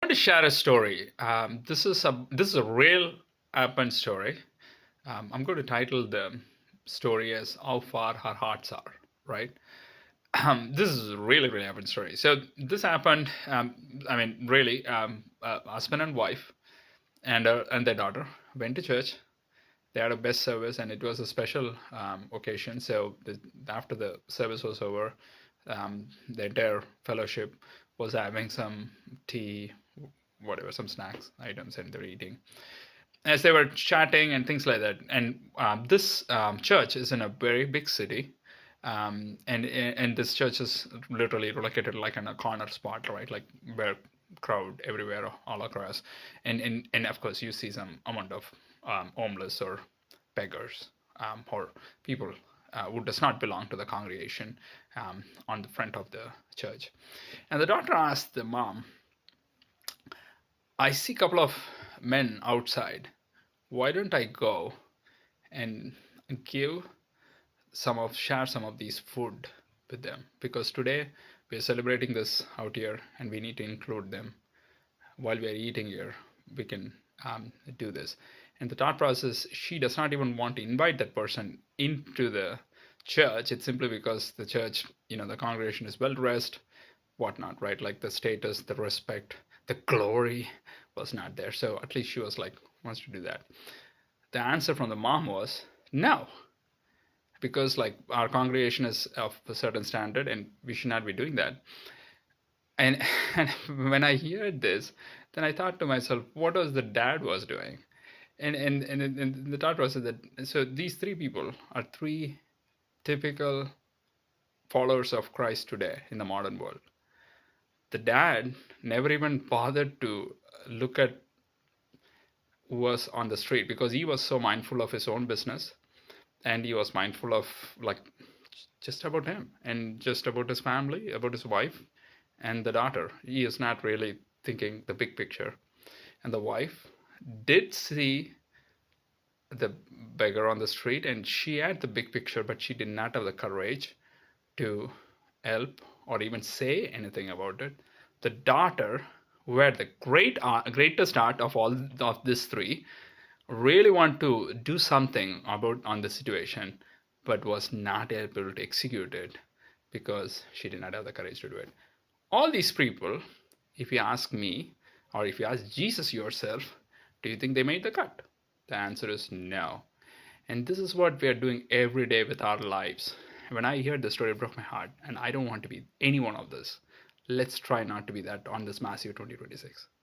want to share a story. This is a real happened story. I'm going to title the story as "How Far Our Hearts Are." Right. This is a really happened story. So this happened. Really, husband and wife and their daughter went to church. They had a best service, and it was a special occasion. So after the service was over, the entire fellowship was having some tea, whatever, some snacks items, and they were eating as they were chatting and things like that. And this church is in a very big city, and this church is literally located like in a corner spot, right? Like where crowd everywhere all across, and of course you see some amount of homeless or beggars, or people who does not belong to the congregation, on the front of the church. And the daughter asked the mom, I see a couple of men outside. Why don't I go and give share some of these food with them? Because today we are celebrating this out here and we need to include them while we are eating here. We can do this. And the thought process, she does not even want to invite that person into the church. It's simply because the church, the congregation is well dressed, whatnot, right? Like the status, the respect, the glory was not there. So at least she was like, wants to do that. The answer from the mom was no, because like our congregation is of a certain standard and we should not be doing that. And, and when I heard this, then I thought to myself, what was the dad was doing? And the thought was that, so these three people are three typical followers of Christ today in the modern world. The dad never even bothered to look at who was on the street because he was so mindful of his own business, and he was mindful of like just about him and just about his family, about his wife and the daughter. He is not really thinking the big picture. And the wife did see the beggar on the street and she had the big picture, but she did not have the courage to help or even say anything about it. The daughter, who had the greatest art of all of these three, really want to do something about on the situation, but was not able to execute it because she did not have the courage to do it. All these people, if you ask me, or if you ask Jesus yourself, do you think they made the cut? The answer is no. And this is what we are doing every day with our lives. When I heard the story, it broke my heart, and I don't want to be any one of this. Let's try not to be that on this massive 2026.